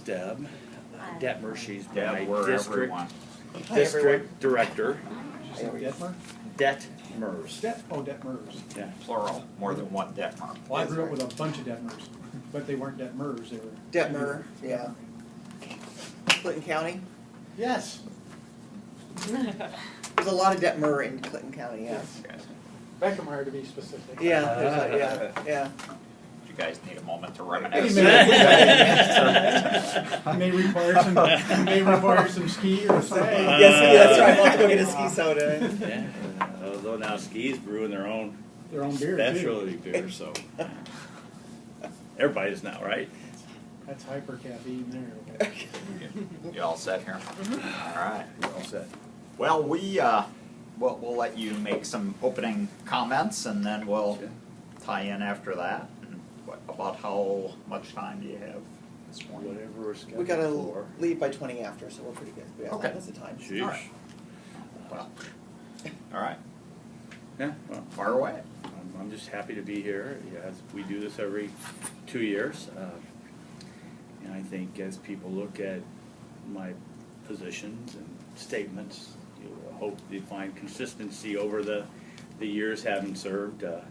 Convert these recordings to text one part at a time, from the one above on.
Deb Detmer. She's Deb, my wherever everyone. district director. Detmer? Detmers. Detmers. Yeah. Plural, more than one Detmer. Well, I grew up with a bunch of Detmers, but they weren't Detmers, they were... Detmer, yeah. Clinton County? Yes. There's a lot of Detmer in Clinton County, yes. Beckmeyer to be specific. Yeah, yeah. You guys need a moment to He reminisce. may require some ski or say. Yes, that's right. We'll have to go get a ski soda. Yeah. Although now Ski's brewing their own Their own beer, specialty too. beer, so everybody's now, right? That's hyper caffeine there. You all set here? All right. You're all set. Well, we'll let you make some opening comments, and then we'll tie in after that. And about how much time do you have this morning? Whatever we're scheduled We gotta for. leave by 20 after, so we're pretty good. We got Okay. lots of time. Sheesh. All right. Well, all right. Yeah, well, Fire away. I'm just happy to be here. Yes, we do this every 2 years. And I think as people look at my positions and statements, you hope they find consistency over the years having served. I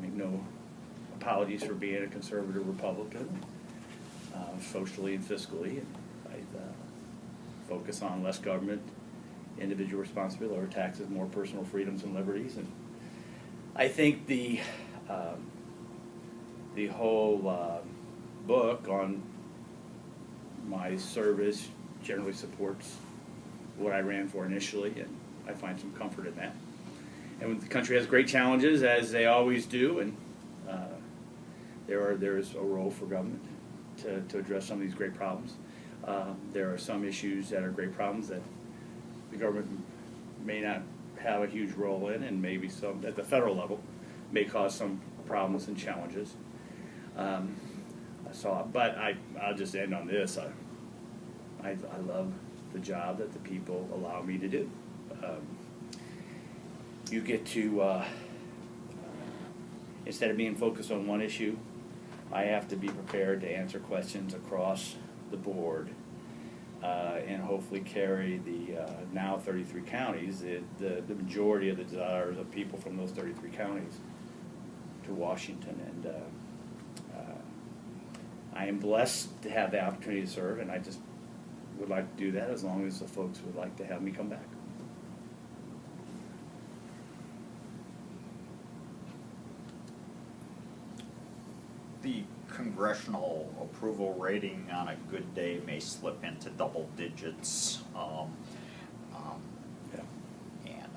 make no apologies for being a conservative Republican, socially and fiscally. And I focus on less government, individual responsibility, lower taxes, more personal freedoms and liberties. And I think the whole book on my service generally supports what I ran for initially, and I find some comfort in that. And the country has great challenges, as they always do, and there is a role for government to address some of these great problems. There are some issues that are great problems that the government may not have a huge role in, and maybe some at the federal level may cause some problems and challenges. But I'll just end on this. I love the job that the people allow me to do. You get to, instead of being focused on one issue, I have to be prepared to answer questions across the board and hopefully carry the now 33 counties, the majority of the desires of people from those 33 counties to Washington. And I am blessed to have the opportunity to serve, and I just would like to do that as long as the folks would like to have me come back. The congressional approval rating on a good day may slip into double digits. And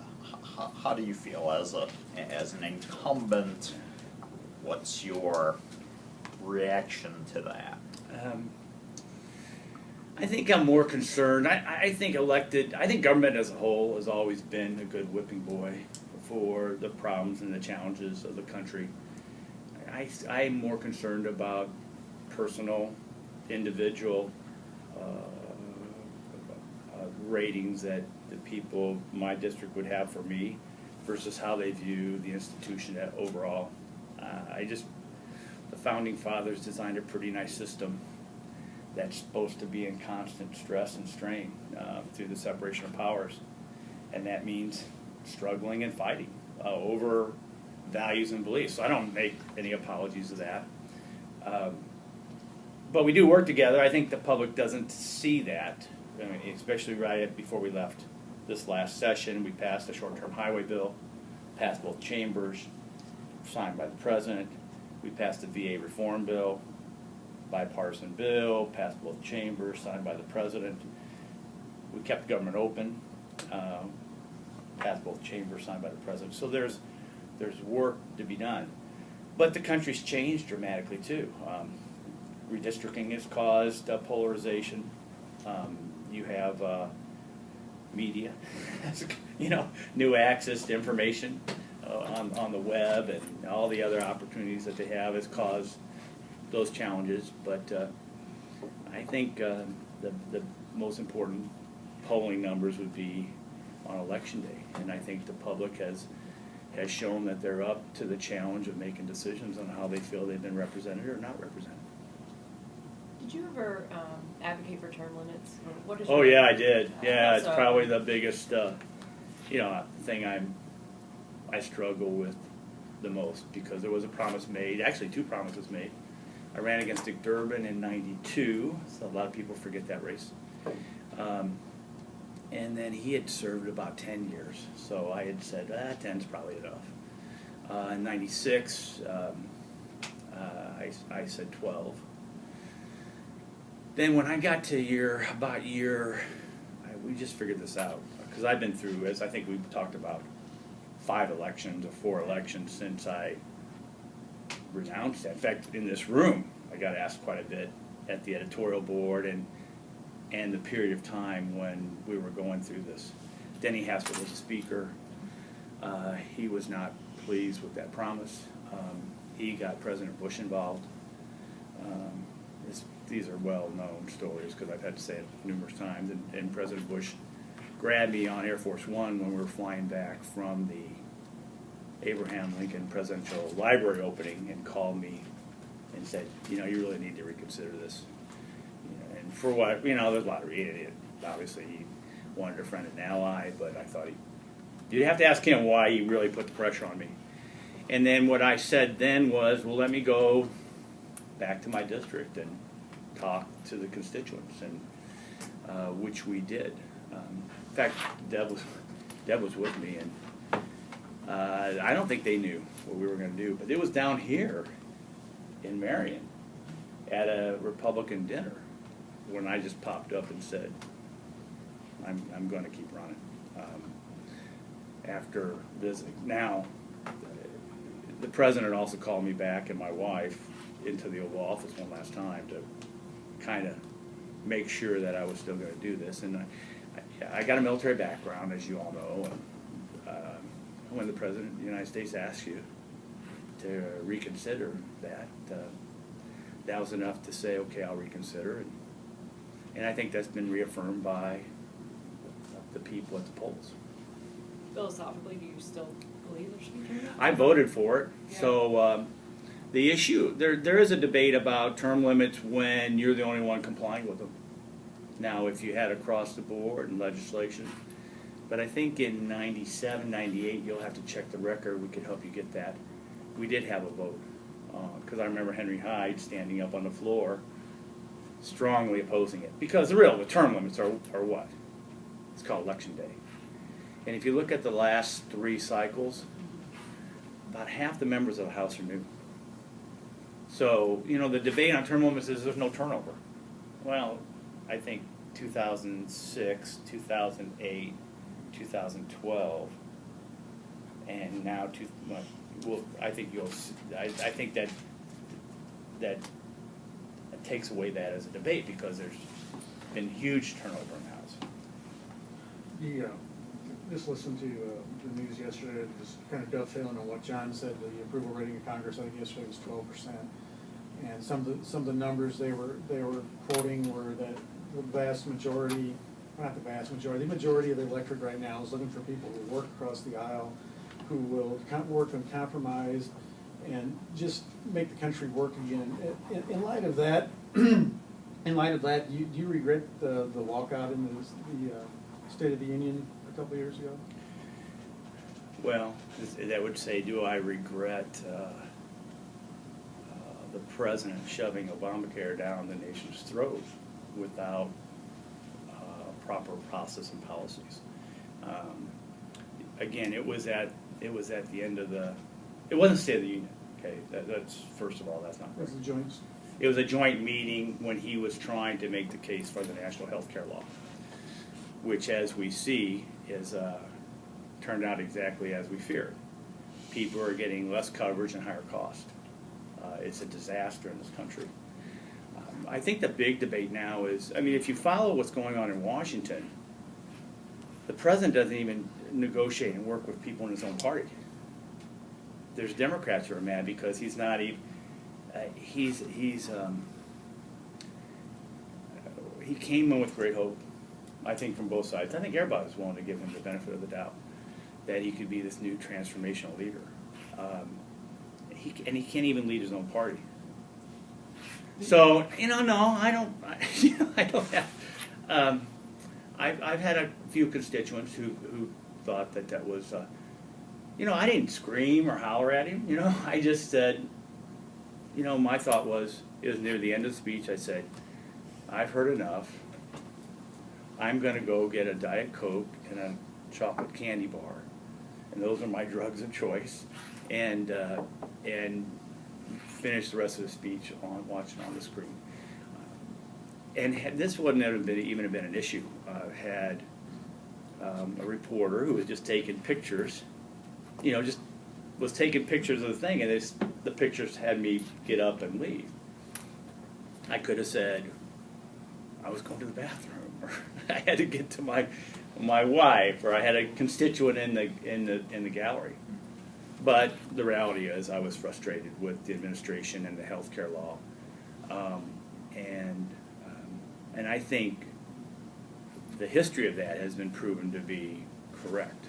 how do you feel as an incumbent? What's your reaction to that? I think I'm more concerned. I think government as a whole has always been a good whipping boy for the problems and the challenges of the country. I'm more concerned about personal, individual ratings that the people my district would have for me versus how they view the institution overall. The Founding Fathers designed a pretty nice system that's supposed to be in constant stress and strain through the separation of powers. And that means struggling and fighting over values and beliefs. So I don't make any apologies to that. But we do work together. I think the public doesn't see that, especially right before we left this last session. We passed a short-term highway bill, passed both chambers, signed by the president. We passed the VA reform bill, bipartisan bill, passed both chambers, signed by the president. We kept the government open, passed both chambers, signed by the president. So there's work to be done. But the country's changed dramatically too. Redistricting has caused polarization. You have media, new access to information on the web, and all the other opportunities that they have has caused those challenges. But I think the most important polling numbers would be on election day, and I think the public has shown that they're up to the challenge of making decisions on how they feel they've been represented or not represented. Did you ever advocate for term limits? Or what is Oh your- yeah, I did. Yeah, it's So- probably the biggest, thing I struggle with the most, because there was a promise made, actually 2 promises made. I ran against Dick Durbin in '92, so a lot of people forget that race. And then he had served about 10 years, so I had said, 10's probably enough. In '96, I said 12. Then when I got to we just figured this out, because I've been through, as I think we've talked about, 5 elections or 4 elections since I renounced that. In fact, in this room, I got asked quite a bit at the editorial board and the period of time when we were going through this. Denny Haskell was the speaker. He was not pleased with that promise. He got President Bush involved. These are well-known stories because I've had to say it numerous times. And President Bush grabbed me on Air Force One when we were flying back from the Abraham Lincoln Presidential Library opening and called me and said, you really need to reconsider this. And for what, there's a lot of reasons. Obviously, he wanted a friend and ally, but I thought you'd have to ask him why he really put the pressure on me. And then what I said then was, well, let me go back to my district and talk to the constituents, and which we did. In fact, Deb was with me, and I don't think they knew what we were going to do, but it was down here in Marion at a Republican dinner when I just popped up and said, I'm going to keep running after visiting. Now, the president also called me back and my wife into the Oval Office one last time to kind of make sure that I was still going to do this. And I got a military background, as you all know. And when the President of the United States asks you to reconsider that, that was enough to say, okay, I'll reconsider. And I think that's been reaffirmed by the people at the polls. Philosophically, do you still believe there should be term limits? I voted for it. Yeah. So the issue, there is a debate about term limits when you're the only one complying with them. Now, if you had across the board in legislation, but I think in '97, '98, you'll have to check the record. We could help you get that. We did have a vote, because I remember Henry Hyde standing up on the floor strongly opposing it. Because the term limits are what? It's called Election Day. And if you look at the last 3 cycles, about half the members of the House are new. So, the debate on term limits is there's no turnover. Well, I think 2006, 2008, 2012, and now I think that takes away that as a debate, because there's been huge turnover in the House. Just listened to the news yesterday, just kind of dovetailing on what John said. The approval rating in Congress, I think yesterday was 12%, and some of the numbers they were quoting were that the vast majority, not the vast majority, the majority of the electorate right now is looking for people who work across the aisle, who will work on compromise, and just make the country work again. In light of that, do you regret the walkout in the State of the Union a couple of years ago? Well, that would say, do I regret the president shoving Obamacare down the nation's throat without proper process and policies? Again, it was at the end of it wasn't State of the Union. Okay, that's first of all, that's not That's the joints. It was a joint meeting when he was trying to make the case for the national health care law, which, as we see, is turned out exactly as we feared. People are getting less coverage and higher cost. It's a disaster in this country. I think the big debate now is, if you follow what's going on in Washington, the president doesn't even negotiate and work with people in his own party. There's Democrats who are mad because he's not even, he came in with great hope, I think, from both sides. I think everybody was willing to give him the benefit of the doubt that he could be this new transformational leader. He can't even lead his own party. So, no, I don't, I don't have, I've had a few constituents who thought that was, I didn't scream or holler at him, I just said, my thought was, it was near the end of the speech, I said, I've heard enough. I'm going to go get a Diet Coke and a chocolate candy bar, and those are my drugs of choice, and finish the rest of the speech on watching on the screen. And this wouldn't have even been an issue. Had a reporter who was just taking pictures, just was taking pictures of the thing, and the pictures had me get up and leave. I could have said, I was going to the bathroom, or I had to get to my wife, or I had a constituent in the gallery. But the reality is, I was frustrated with the administration and the healthcare law, and I think the history of that has been proven to be correct.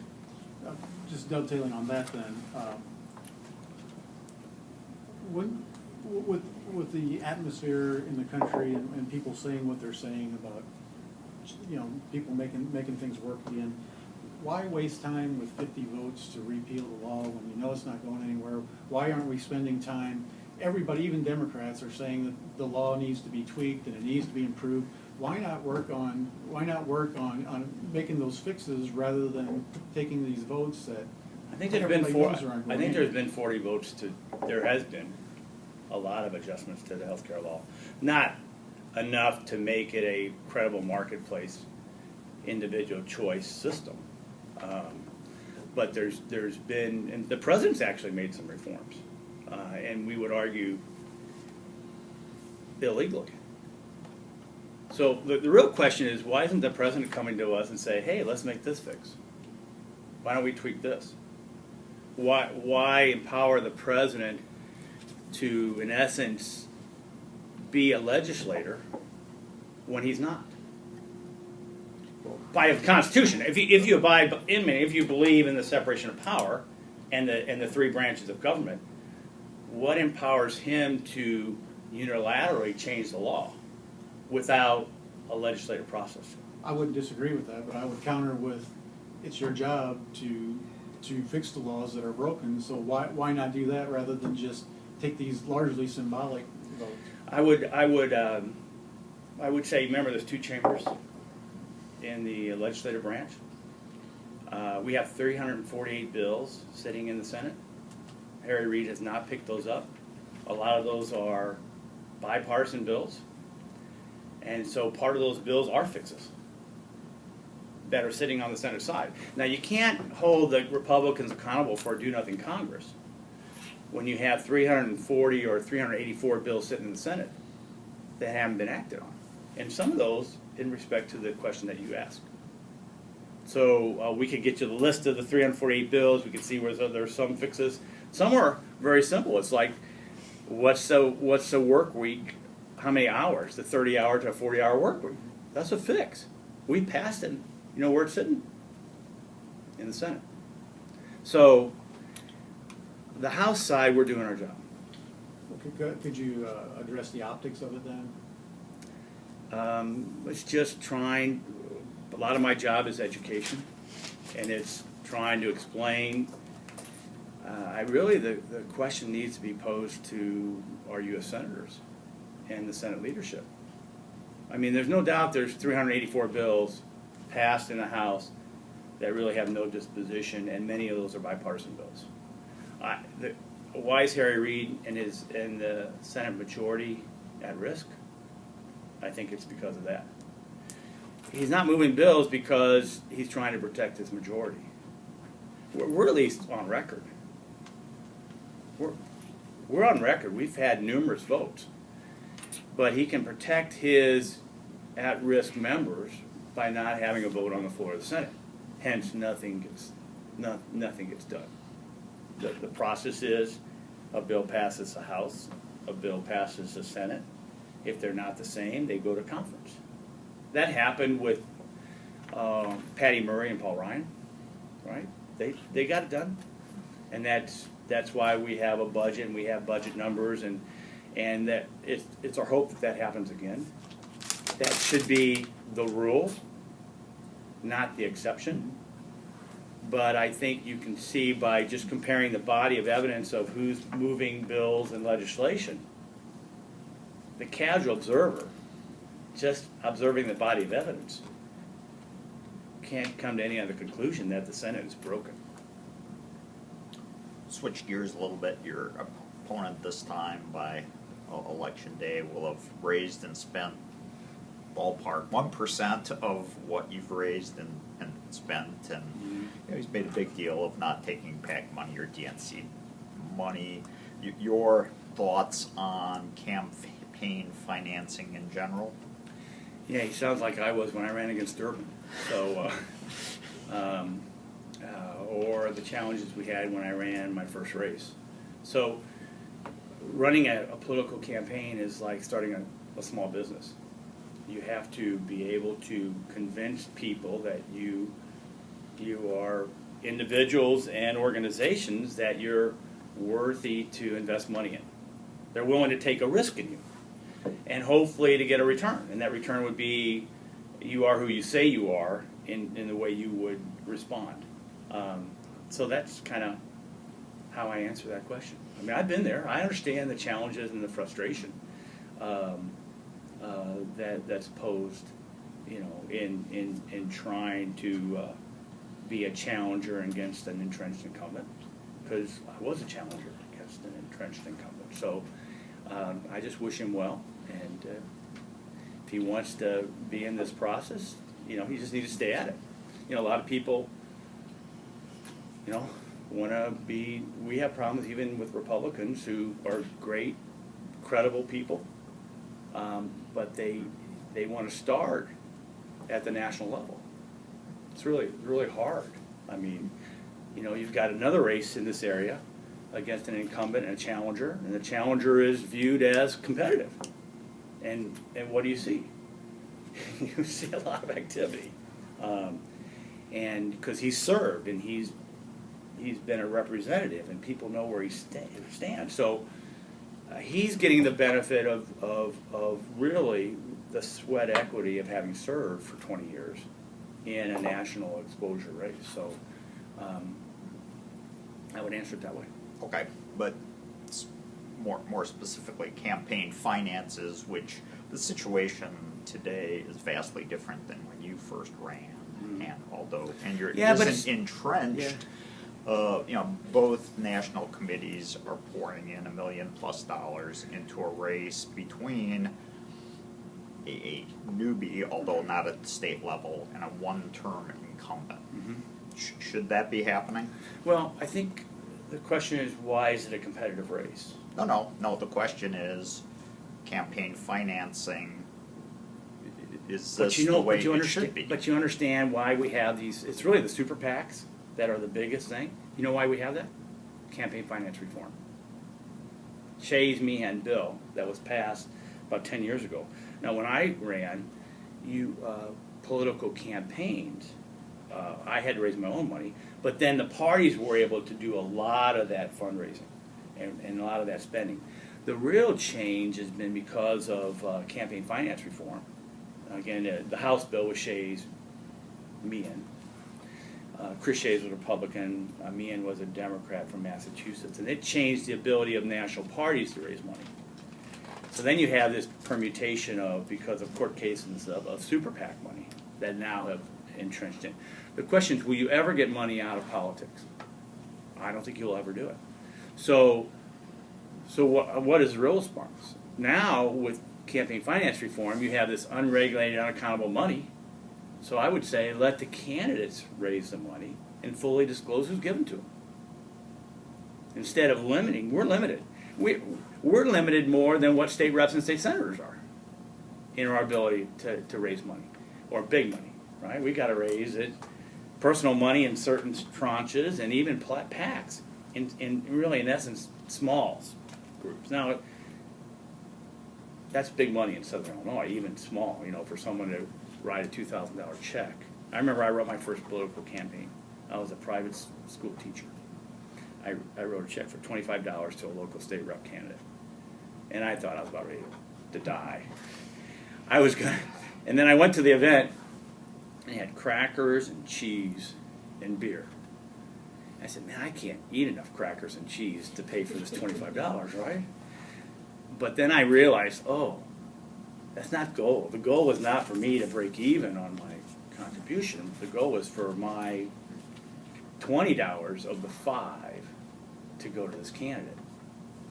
Just dovetailing on that then, with the atmosphere in the country and people saying what they're saying about, people making things work again, why waste time with 50 votes to repeal the law when you know it's not going anywhere? Why aren't we spending time? Everybody, even Democrats, are saying that the law needs to be tweaked and it needs to be improved. Why not work on making those fixes rather than taking these votes that I think there's been there's been 40 votes there has been a lot of adjustments to the healthcare law. Not enough to make it a credible marketplace individual choice system. But there's been, and the president's actually made some reforms, and we would argue illegally. So the real question is, why isn't the president coming to us and say, hey, let's make this fix? Why don't we tweak this? Why empower the president to, in essence, be a legislator when he's not? By the Constitution, if you believe in the separation of power and the three branches of government, what empowers him to unilaterally change the law without a legislative process? I wouldn't disagree with that, but I would counter with, it's your job to fix the laws that are broken. So why not do that rather than just take these largely symbolic votes? I would say, remember, there's two chambers in the legislative branch. We have 348 bills sitting in the Senate. Harry Reid has not picked those up. A lot of those are bipartisan bills. And so part of those bills are fixes that are sitting on the Senate side. Now, you can't hold the Republicans accountable for a do-nothing Congress when you have 340 or 384 bills sitting in the Senate that haven't been acted on. And some of those in respect to the question that you asked. So we could get you the list of the 348 bills. We could see where there's some fixes. Some are very simple. It's like, what's the work week? How many hours? The 30-hour to a 40-hour work week. That's a fix. We passed it. You know where it's sitting? In the Senate. So the House side, we're doing our job. Could you address the optics of it then? It's just trying, a lot of my job is education, and it's trying to explain. The question needs to be posed to our U.S. senators and the Senate leadership. I mean, there's no doubt there's 384 bills passed in the House that really have no disposition, and many of those are bipartisan bills. Why is Harry Reid and the Senate majority at risk? I think it's because of that. He's not moving bills because he's trying to protect his majority. We're at least on record. We're on record. We've had numerous votes. But he can protect his at-risk members by not having a vote on the floor of the Senate. Hence, nothing gets done. The process is a bill passes the House, a bill passes the Senate. If they're not the same, they go to conference. That happened with Patty Murray and Paul Ryan, right? They got it done, and that's why we have a budget and we have budget numbers, and And that it's our hope that that happens again. That should be the rule, not the exception. But I think you can see by just comparing the body of evidence of who's moving bills and legislation, the casual observer, just observing the body of evidence, can't come to any other conclusion that the Senate is broken. Switch gears a little bit. Your opponent this time by election day will have raised and spent ballpark 1% of what you've raised and spent, and you know, he's made a big deal of not taking PAC money or DNC money. Your thoughts on campaign financing in general? Yeah, he sounds like I was when I ran against Durbin. So, or the challenges we had when I ran my first race. So, running a political campaign is like starting a small business. You have to be able to convince people that you are individuals and organizations that you're worthy to invest money in. They're willing to take a risk in you, and hopefully to get a return. And that return would be you are who you say you are in the way you would respond. So that's kind of how I answer that question. I mean, I've been there. I understand the challenges and the frustration that's posed, you know, in trying to be a challenger against an entrenched incumbent, because I was a challenger against an entrenched incumbent. So I just wish him well, and if he wants to be in this process, you know, he just needs to stay at it. You know, a lot of people, you know, want to be. We have problems even with Republicans who are great, credible people, but they want to start at the national level. It's really hard. I mean, you know, you've got another race in this area against an incumbent and a challenger, and the challenger is viewed as competitive. And what do you see? You see a lot of activity, and because he's served and he's been a representative, and people know where he stands. So he's getting the benefit of really the sweat equity of having served for 20 years in a national exposure race. So I would answer it that way. Okay, but more specifically, campaign finances, which the situation today is vastly different than when you first ran. And you're entrenched. You know, both national committees are pouring in $1 million+ into a race between a newbie, although not at the state level, and a one-term incumbent. Mm-hmm. Should that be happening? Well, I think the question is, why is it a competitive race? No. The question is, campaign financing. Is this the way it should be? But you understand why we have these. It's really the super PACs that are the biggest thing. You know why we have that? Campaign finance reform. Shays, Meehan bill that was passed about 10 years ago. Now, when I ran, political campaigns, I had to raise my own money, but then the parties were able to do a lot of that fundraising and a lot of that spending. The real change has been because of campaign finance reform. Again, the House bill was Shays, Meehan. Chris Shays was a Republican, Meehan was a Democrat from Massachusetts, and it changed the ability of national parties to raise money. So then you have this permutation of, because of court cases, of super PAC money that now have entrenched in. The question is, will you ever get money out of politics? I don't think you'll ever do it. So what is the real response? Now, with campaign finance reform, you have this unregulated, unaccountable money. So I would say let the candidates raise the money and fully disclose who's given to them. Instead of limiting, we're limited. We're limited more than what state reps and state senators are in our ability to raise money, or big money, right? We got to raise it, personal money in certain tranches, and even PACs, in really, in essence, small groups. Now, that's big money in Southern Illinois, even small, you know, for someone to write a $2,000 check. I remember I wrote my first political campaign. I was a private school teacher. I wrote a check for $25 to a local state rep candidate. and I thought I was about ready to die. I was gonna, and then I went to the event, and they had crackers and cheese and beer. I said, man, I can't eat enough crackers and cheese to pay for this $25, right? But then I realized, oh, that's not the goal. The goal was not for me to break even on my contribution. The goal was for my $20 of the $5 to go to this candidate.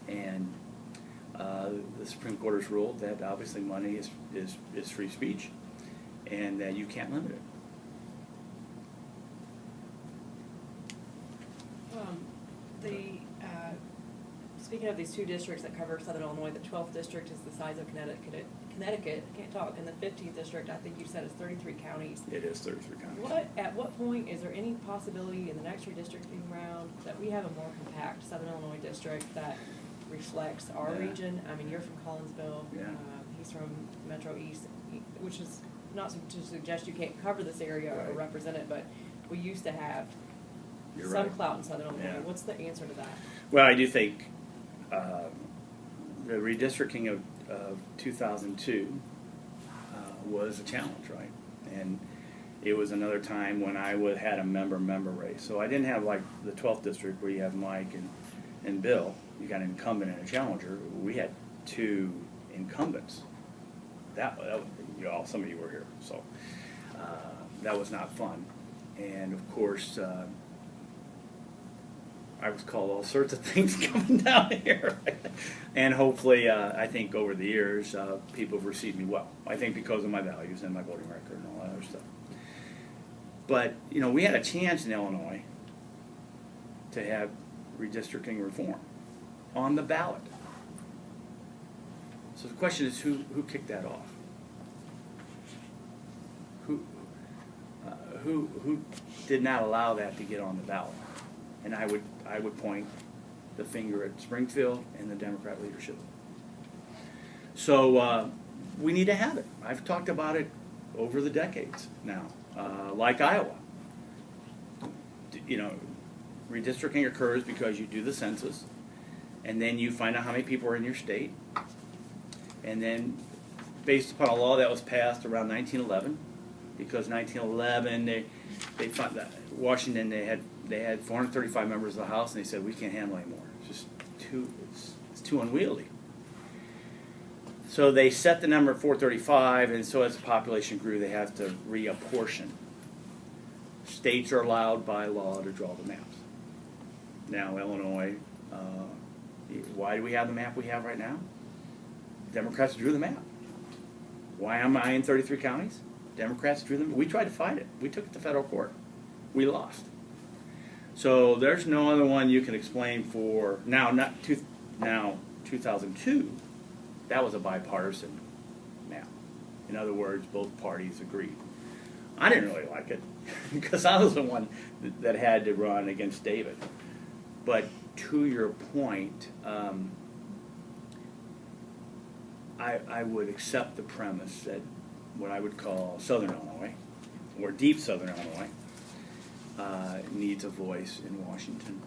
And the Supreme Court has ruled that obviously money is free speech, and that you can't limit it. Speaking of these two districts that cover Southern Illinois, the 12th district is the size of Connecticut, I can't talk, and the 15th district, I think you said, is 33 counties. It is 33 counties. At what point is there any possibility in the next redistricting round that we have a more compact Southern Illinois district that reflects our Yeah. region? I mean, you're from Collinsville. Yeah. He's from Metro East, which is not to suggest you can't cover this area or Right. represent it, but we used to have You're some right. clout in Southern Illinois. Yeah. What's the answer to that? Well, I do think the redistricting of 2002 was a challenge, right? And it was another time when I had a member race. So I didn't have like the 12th district where you have Mike and Bill. You got an incumbent and a challenger. We had two incumbents. That some of you were here, so that was not fun. And of course, I was called all sorts of things coming down here. And hopefully, I think over the years, people have received me well. I think because of my values and my voting record and all that other stuff. But, we had a chance in Illinois to have redistricting reform on the ballot. So the question is, who kicked that off? Who did not allow that to get on the ballot? And I would point the finger at Springfield and the Democrat leadership. So we need to have it. I've talked about it over the decades now, like Iowa. Redistricting occurs because you do the census, and then you find out how many people are in your state, and then based upon a law that was passed around 1911, because 1911 they found that Washington they had 435 members of the House, and they said we can't handle anymore. It's just too unwieldy. So they set the number at 435, and so as the population grew, they have to reapportion. States are allowed by law to draw the maps. Now Illinois, why do we have the map we have right now? Democrats drew the map. Why am I in 33 counties? Democrats drew them. We tried to fight it. We took it to federal court. We lost. So there's no other one you can explain for now. 2002. That was a bipartisan map. In other words, both parties agreed. I didn't really like it because I was the one that had to run against David. But to your point, I would accept the premise that what I would call Southern Illinois, or deep Southern Illinois, needs a voice in Washington.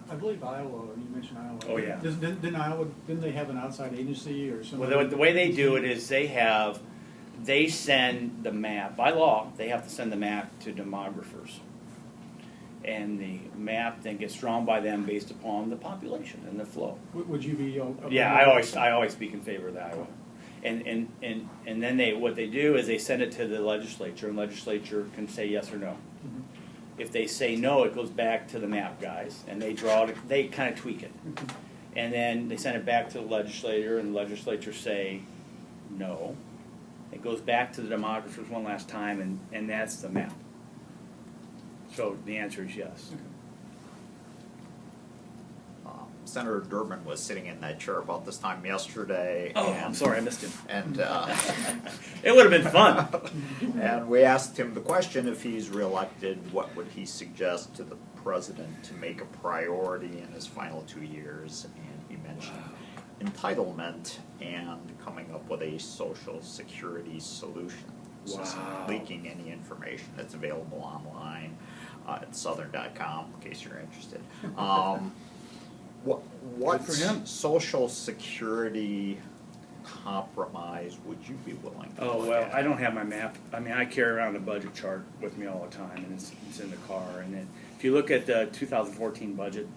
I believe Iowa, you mentioned Iowa. Oh, yeah. Didn't they have an outside agency or something? Well, the way they do it is they send the map, by law, they have to send the map to demographers. And the map then gets drawn by them based upon the population and the flow. Would you be? Yeah, I always speak in favor of the Iowa. And then what they do is they send it to the legislature, and legislature can say yes or no. Mm-hmm. If they say no, it goes back to the map guys, and they draw it. They kind of tweak it, Mm-hmm. and then they send it back to the legislator, and the legislature say no. It goes back to the demographers one last time, and that's the map. So the answer is yes. Senator Durbin was sitting in that chair about this time yesterday. Oh, and, I'm sorry, I missed him. And It would have been fun. and we asked him the question: if he's reelected, what would he suggest to the president to make a priority in his final 2 years? And he mentioned entitlement and coming up with a Social Security solution. So Wow. leaking any information that's available online at southern.com in case you're interested. What Good for him. social security compromise would you be willing to Oh, look well, at? I don't have my map. I mean, I carry around a budget chart with me all the time, and it's in the car. And then, if you look at the 2014 budget,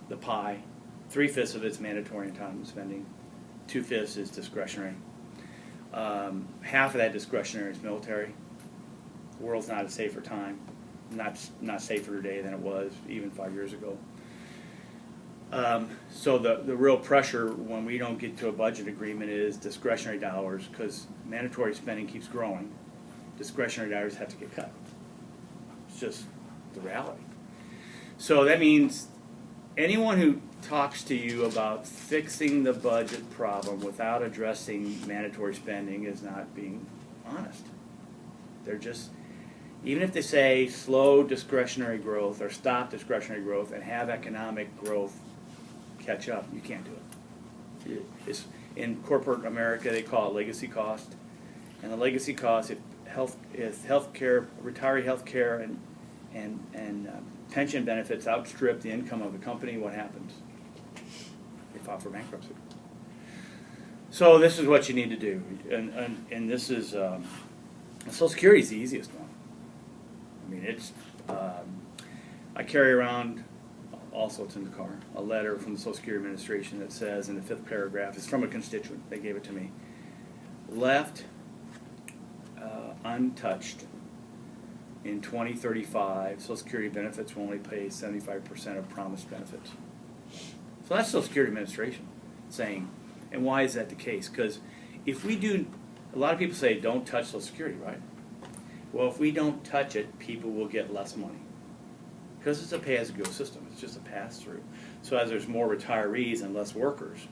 the pie, 3/5 of it's mandatory entitlement spending, 2/5 is discretionary. Half of that discretionary is military. The world's not a safer time, not safer today than it was even 5 years ago. So the real pressure when we don't get to a budget agreement is discretionary dollars, because mandatory spending keeps growing. Discretionary dollars have to get cut. It's just the reality. So that means anyone who talks to you about fixing the budget problem without addressing mandatory spending is not being honest. They're just, even if they say slow discretionary growth or stop discretionary growth and have economic growth catch up, you can't do it. It's, in corporate America, they call it legacy cost. And the legacy cost, if healthcare, retiree healthcare and pension benefits outstrip the income of the company, what happens? They file for bankruptcy. So this is what you need to do, and this is Social Security is the easiest one. I mean, it's I carry around, also it's in the car, a letter from the Social Security Administration that says in the 5th paragraph, it's from a constituent, they gave it to me, left untouched in 2035, Social Security benefits will only pay 75% of promised benefits. So that's Social Security Administration saying, and why is that the case? Because if we do, a lot of people say don't touch Social Security, right? Well, if we don't touch it, people will get less money. Because it's a pay-as-you-go system. It's just a pass-through. So as there's more retirees and less workers,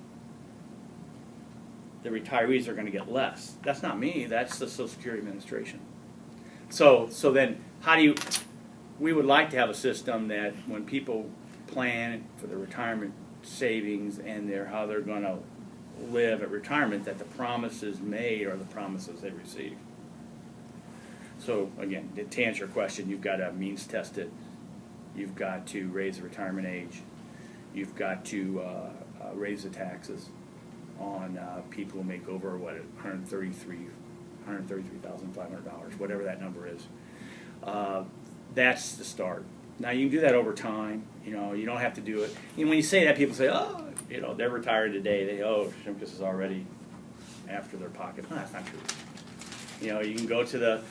the retirees are going to get less. That's not me. That's the Social Security Administration. So then how do you, we would like to have a system that when people plan for their retirement savings and how they're going to live at retirement, that the promises made are the promises they receive. So again, to answer your question, you've got to means test it. You've got to raise the retirement age. You've got to raise the taxes on people who make over $133,500, whatever that number is. That's the start. Now you can do that over time. You know, you don't have to do it. And when you say that, people say, "Oh, you know, they're retired today." Shimkus is already after their pocket. No, that's not true. You know, you can go to the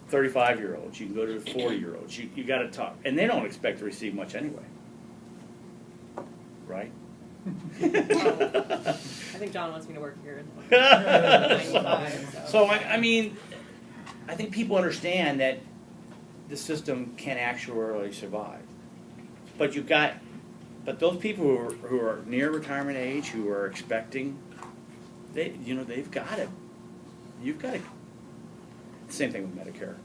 35-year-olds. You can go to the 40-year-olds. You got to talk, and they don't expect to receive much anyway, right? I think John wants me to work here in 95. So I mean, I think people understand that the system can actuarially survive, but those people who are near retirement age, who are expecting, they've got it. You've got to. Same thing with Medicare.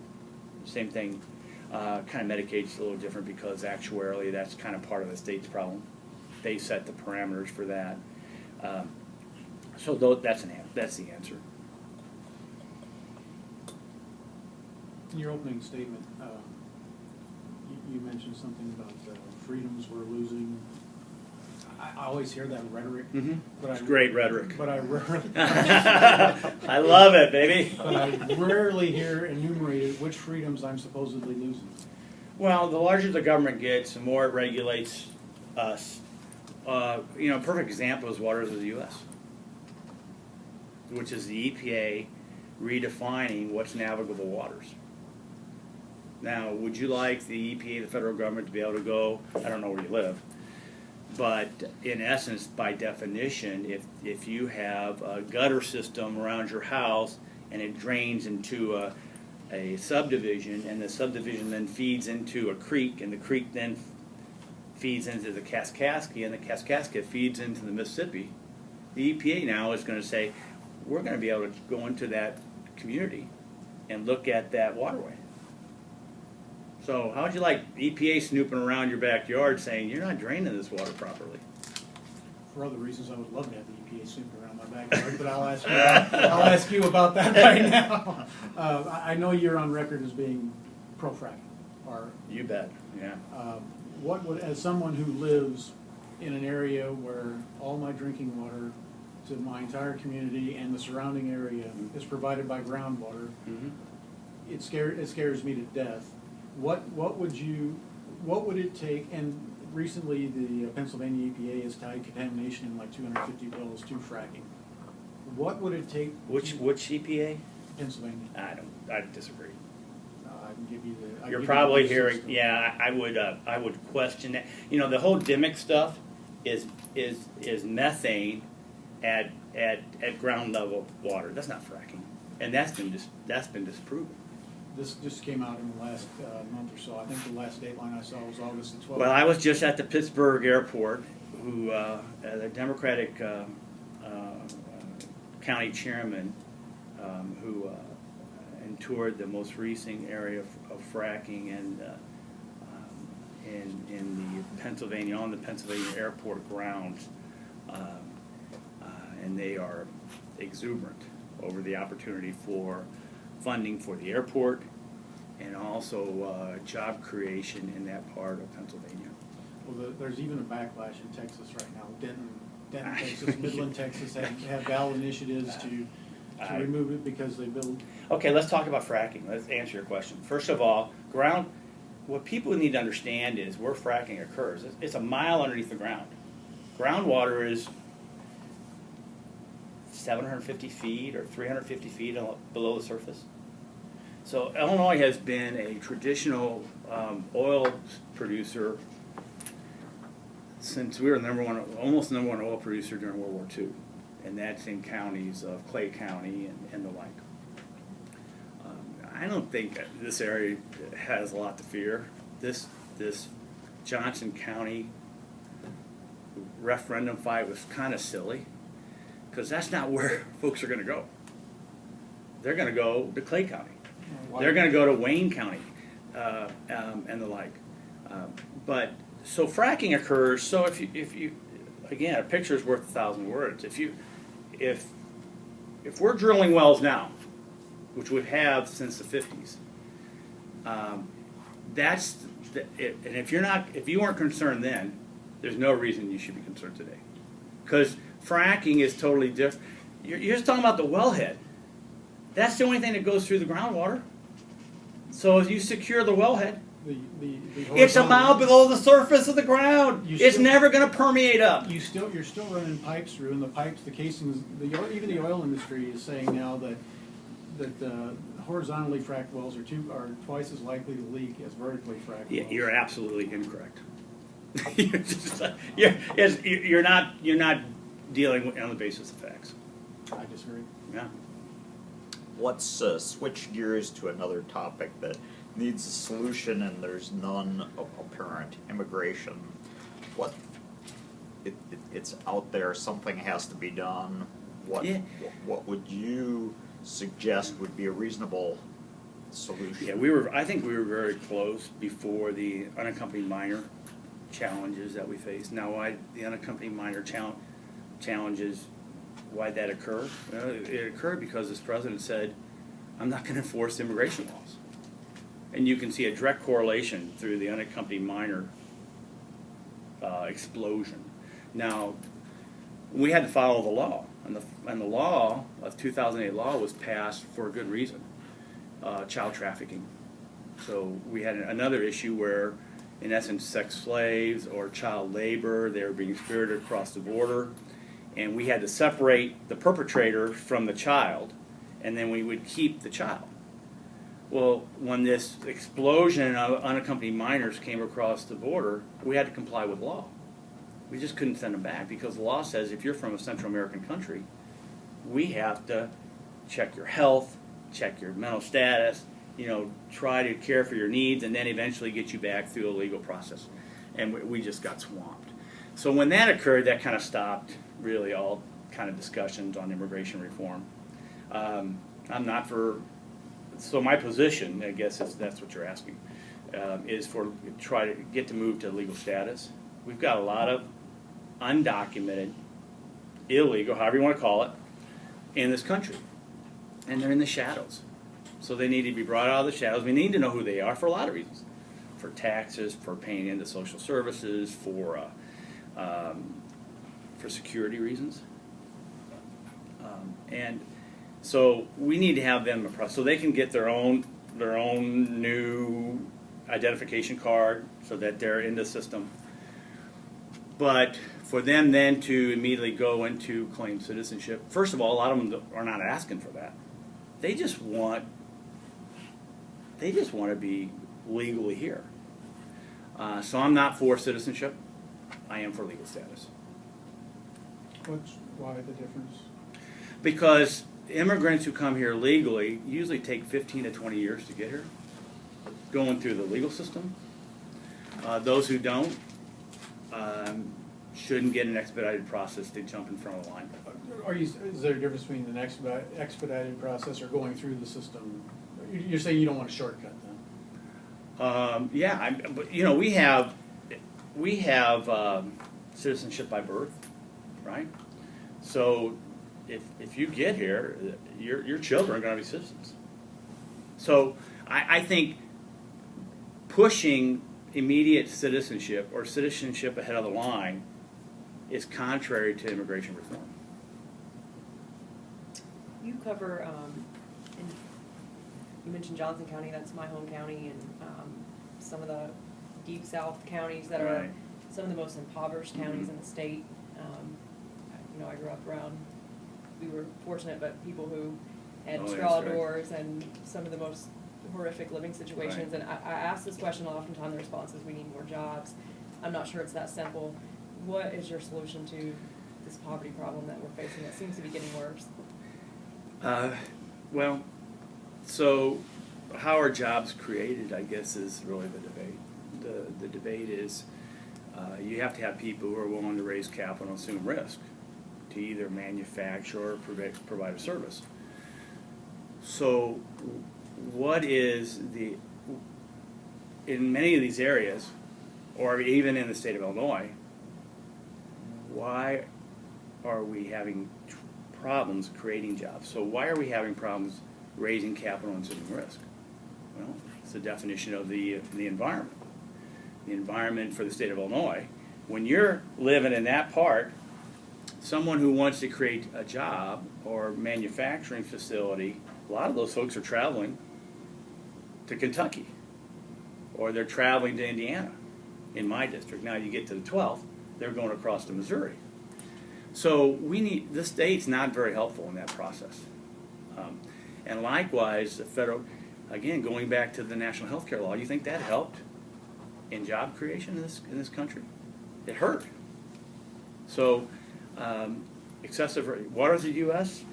Same thing. Kind of Medicaid's a little different because actuarially that's kind of part of the state's problem. They set the parameters for that. So that's the answer. In your opening statement, you mentioned something about freedoms we're losing. I always hear that rhetoric. Mm-hmm. But It's great rhetoric. But I rarely, I love it, baby. but I rarely hear enumerated which freedoms I'm supposedly losing. Well, the larger the government gets, the more it regulates us. A perfect example is waters of the U.S., which is the EPA redefining what's navigable waters. Now, would you like the EPA, the federal government, to be able to go, I don't know where you live, but in essence, by definition, if you have a gutter system around your house and it drains into a subdivision, and the subdivision then feeds into a creek, and the creek then feeds into the Kaskaskia, and the Kaskaskia feeds into the Mississippi, the EPA now is going to say, we're going to be able to go into that community and look at that waterway. So how would you like EPA snooping around your backyard saying, you're not draining this water properly? For other reasons, I would love to have the EPA snooping around my backyard, but I'll ask you about that right now. I know you're on record as being pro-fracking. You bet, yeah. What would, as someone who lives in an area where all my drinking water to my entire community and the surrounding area is provided by groundwater. Mhm. It scares me to death. What would it take, and recently the Pennsylvania EPA has tied contamination in like 250 wells to fracking. What would it take? Which EPA? Pennsylvania. I disagree. I can give you the. You're probably hearing, yeah, I would question that. You know, the whole DIMIC stuff is methane at ground level water. That's not fracking, and that's been disproven. This just came out in the last month or so. I think the last dateline I saw was August the 12th. Well, I was just at the Pittsburgh airport, who the Democratic county chairman who toured the most recent area of fracking and in the Pennsylvania, on the Pennsylvania airport grounds, and they are exuberant over the opportunity for funding for the airport and also job creation in that part of Pennsylvania. Well, there's even a backlash in Texas right now. Denton, Texas, Midland, Texas have ballot initiatives to remove it because they build. Okay, let's talk about fracking. Let's answer your question. First of all, what people need to understand is where fracking occurs. It's a mile underneath the ground. Groundwater is 750 feet or 350 feet below the surface. So Illinois has been a traditional oil producer since we were almost the number one oil producer during World War II, and that's in counties of Clay County and the like. I don't think this area has a lot to fear. This Johnson County referendum fight was kind of silly, because that's not where folks are going to go. They're going to go to Clay County. They're going to go to Wayne County and the like. But so fracking occurs. So if you again, a picture is worth 1,000 words. If we're drilling wells now, which we have since the 50s, and if you weren't concerned then, there's no reason you should be concerned today, because fracking is totally different. You're just talking about the wellhead. That's the only thing that goes through the groundwater. So if you secure the wellhead, it's a mile below the surface of the ground. It's never going to permeate up. You're still running pipes through, and the pipes, the casings, even the oil industry is saying now that horizontally fracked wells are twice as likely to leak as vertically fracked wells. You're absolutely incorrect. You're not dealing on the basis of facts. I disagree. Yeah. Let's switch gears to another topic that needs a solution and there's none apparent. Immigration. It's out there. Something has to be done. What would you suggest would be a reasonable solution? Yeah, I think we were very close before the unaccompanied minor challenges that we faced. Now, why the unaccompanied minor challenges? Why'd that occur? Well, it occurred because this president said, "I'm not going to enforce immigration laws," and you can see a direct correlation through the unaccompanied minor explosion. Now, we had to follow the law, and the law of 2008 law was passed for a good reason: child trafficking. So we had another issue where, in essence, sex slaves or child labor, they were being exported across the border. And we had to separate the perpetrator from the child, and then we would keep the child. Well, when this explosion of unaccompanied minors came across the border, we had to comply with law. We just couldn't send them back because the law says if you're from a Central American country, we have to check your health, check your mental status, try to care for your needs, and then eventually get you back through a legal process. And we just got swamped. So when that occurred, that kind of stopped really all kind of discussions on immigration reform. I'm not for, so my position, I guess that's what you're asking, is for try to get to move to legal status. We've got a lot of undocumented, illegal, however you want to call it, in this country. And they're in the shadows. So they need to be brought out of the shadows. We need to know who they are for a lot of reasons. For taxes, for paying into social services, for for security reasons. And so we need to have them so they can get their own new identification card so that they're in the system. But for them then to immediately go into claim citizenship, first of all, a lot of them are not asking for that. They just want to be legally here. So I'm not for citizenship. I am for legal status. Why the difference? Because immigrants who come here legally usually take 15 to 20 years to get here, going through the legal system. Those who don't shouldn't get an expedited process to jump in front of the line. Is there a difference between an expedited process or going through the system? You're saying you don't want a shortcut then? Yeah, but you know, we have citizenship by birth, right? So if you get here, your children are going to be citizens. So I think pushing immediate citizenship or citizenship ahead of the line is contrary to immigration reform. You cover, you mentioned Johnson County, that's my home county, and some of the deep south counties that are Right. some of the most impoverished counties in the state. You know, I grew up around, we were fortunate, but people who had Oh, straw that's right. doors and some of the most horrific living situations. Right. And I ask this question oftentimes, the response is we need more jobs. I'm not sure it's that simple. What is your solution to this poverty problem that we're facing that seems to be getting worse? Well, so how are jobs created, I guess, is really the debate. The debate is you have to have people who are willing to raise capital and assume risk to either manufacture or provide a service. So what is in many of these areas, or even in the state of Illinois, why are we having problems creating jobs? So why are we having problems raising capital and assuming risk? Well, it's the definition of the environment. The environment for the state of Illinois. When you're living in that part, someone who wants to create a job or manufacturing facility, a lot of those folks are traveling to Kentucky or they're traveling to Indiana in my district. Now you get to the 12th, they're going across to Missouri. So the state's not very helpful in that process. And likewise, the federal, again, going back to the national health care law, you think that helped in job creation in this country? It hurt. So excessive, what is the U.S.?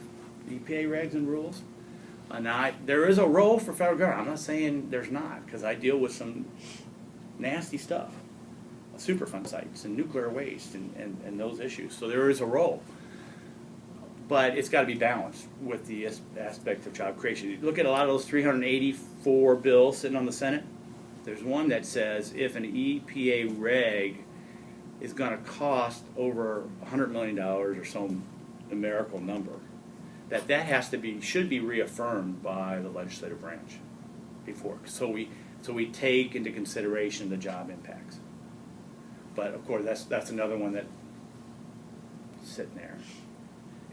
EPA regs and rules? Now, there is a role for federal government. I'm not saying there's not, because I deal with some nasty stuff, Superfund sites and nuclear waste and those issues. So there is a role. But it's got to be balanced with the aspect of job creation. You look at a lot of those 384 bills sitting on the Senate. There's one that says if an EPA reg is going to cost over $100 million or some numerical number, that should be reaffirmed by the legislative branch before. So we take into consideration the job impacts. But of course, that's another one that's sitting there,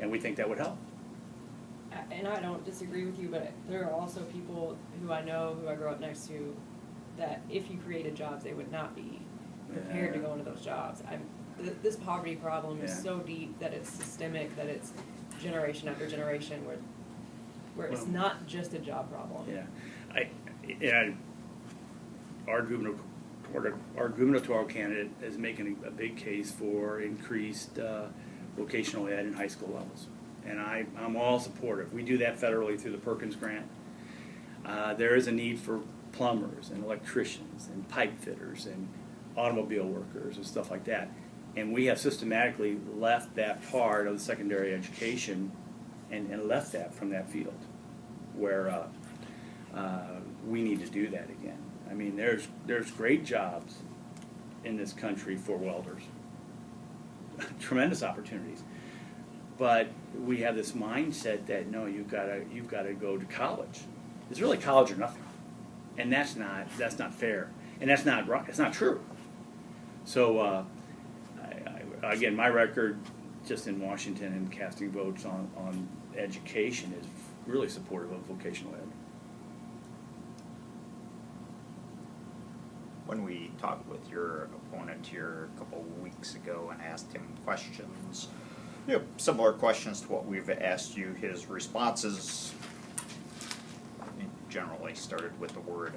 and we think that would help. And I don't disagree with you, but there are also people who I know, who I grew up next to, that if you created jobs, they would not be prepared to go into those jobs. This poverty problem is so deep that it's systemic, that it's generation after generation, where it's not just a job problem. Yeah, our gubernatorial candidate is making a big case for increased vocational ed in high school levels, and I'm all supportive. We do that federally through the Perkins Grant. There is a need for plumbers and electricians and pipe fitters and automobile workers and stuff like that. And we have systematically left that part of the secondary education and left that from that field, where we need to do that again. I mean, there's great jobs in this country for welders, tremendous opportunities. But we have this mindset that no, you've got to go to college. It's really college or nothing, and that's not fair, and that's not right. It's not true. So again, my record just in Washington and casting votes on education is really supportive of vocational ed. When we talked with your opponent here a couple of weeks ago and asked him questions, similar questions to what we've asked you, his responses generally started with the word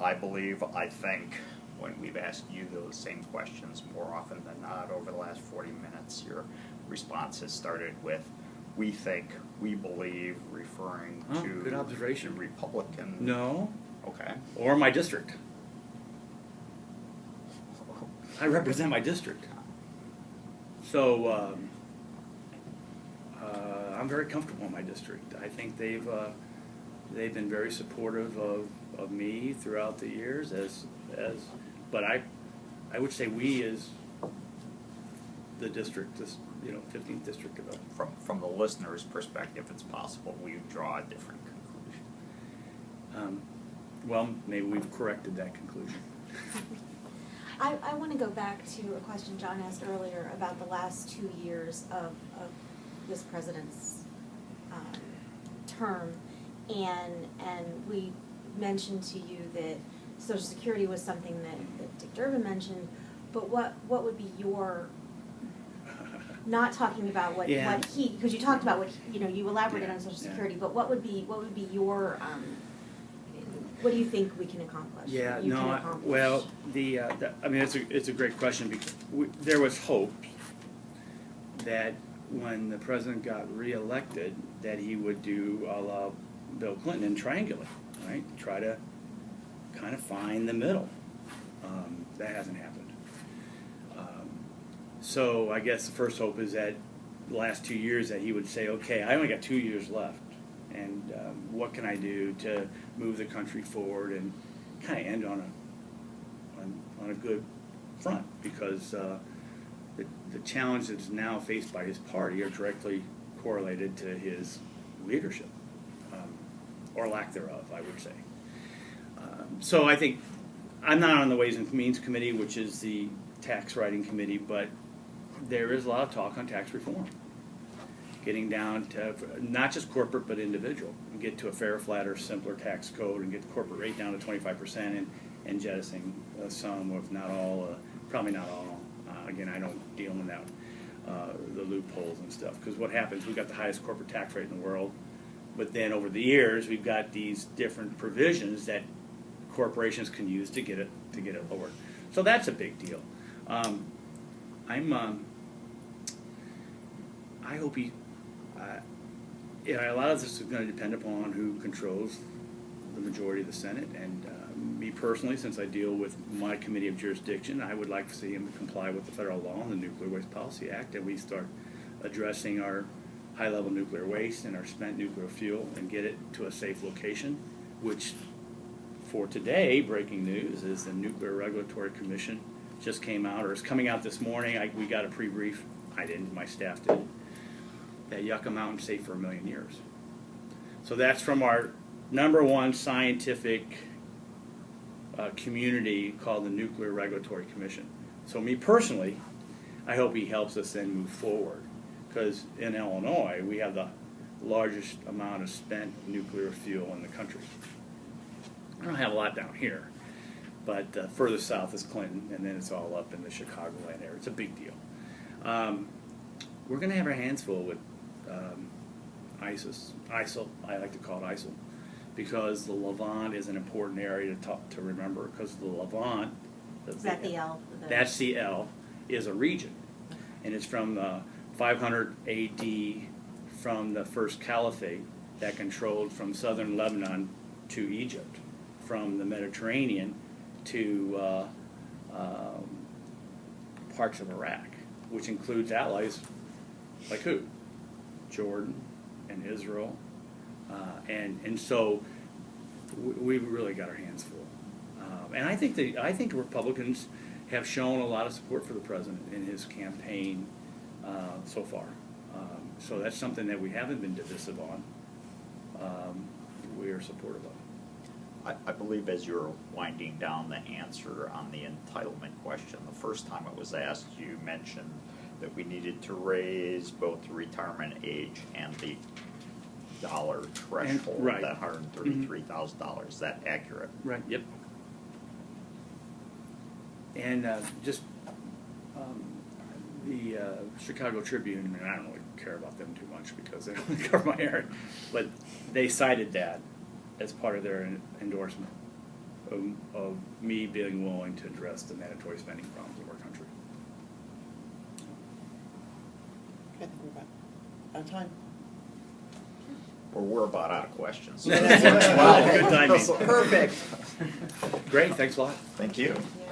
"I believe," "I think." When we've asked you those same questions more often than not over the last 40 minutes, your response has started with "we think," "we believe," referring to good observation. the Republican. No. Okay. Or my district. I represent my district. So I'm very comfortable in my district. I think they've been very supportive of me throughout the years but I would say we as the district, this 15th district of From the listener's perspective, it's possible we draw a different conclusion. well, maybe we've corrected that conclusion. I want to go back to a question John asked earlier about the last 2 years of this president's term, and we mentioned to you that Social Security was something that Dick Durbin mentioned, but what would be your, not talking about what he, because you talked about what you elaborated on Social Security, but what would be your what do you think we can accomplish? Yeah, you no, can accomplish? well, I mean, it's a great question because there was hope that when the president got reelected, that he would do a la Bill Clinton and triangulate, right? Try to kind of find the middle. That hasn't happened. So I guess the first hope is that the last 2 years that he would say, okay, I only got 2 years left. And what can I do to move the country forward and kind of end on a good front? Because the challenge that's now faced by his party are directly correlated to his leadership, or lack thereof, I would say. So I think I'm not on the Ways and Means Committee, which is the tax writing committee, but there is a lot of talk on tax reform. Getting down to not just corporate but individual, and get to a fairer, flatter, simpler tax code, and get the corporate rate down to 25%, and jettisoning some, if not all, probably not all. Again, I don't deal in that, the loopholes and stuff. Because what happens? We've got the highest corporate tax rate in the world, but then over the years we've got these different provisions that corporations can use to get it lowered. So that's a big deal. I hope he. A lot of this is going to depend upon who controls the majority of the Senate, and me personally, since I deal with my committee of jurisdiction, I would like to see him comply with the federal law and the Nuclear Waste Policy Act, and we start addressing our high-level nuclear waste and our spent nuclear fuel and get it to a safe location, which for today, breaking news, is the Nuclear Regulatory Commission just came out, or is coming out this morning. We got a pre-brief. I didn't, my staff did. That Yucca Mountain's safe for 1 million years. So that's from our #1 scientific community called the Nuclear Regulatory Commission. So me personally, I hope he helps us then move forward, because in Illinois we have the largest amount of spent nuclear fuel in the country. I don't have a lot down here, but further south is Clinton, and then it's all up in the Chicagoland area. It's a big deal. We're going to have our hands full with ISIL, I like to call it ISIL, because the Levant is an important area to remember, because the Levant, Is that the L? that's the L, is a region, and it's from 500 AD, from the first caliphate that controlled from southern Lebanon to Egypt, from the Mediterranean to parts of Iraq, which includes allies like who? Jordan and Israel, and so we've really got our hands full. And I think Republicans have shown a lot of support for the president in his campaign so far. So that's something that we haven't been divisive on. We are supportive of. I believe as you're winding down the answer on the entitlement question, the first time it was asked, you mentioned that we needed to raise both the retirement age and the dollar threshold, right. that $133,000. Is that accurate? Right, yep. And just the Chicago Tribune, and I don't really care about them too much because they don't cover my area, but they cited that as part of their endorsement of me being willing to address the mandatory spending problems of our country. I think we're about out of time. Or we're about out of questions. Yeah, that's right. Wow, good timing. Perfect. Great, thanks a lot. Thank you. Yeah.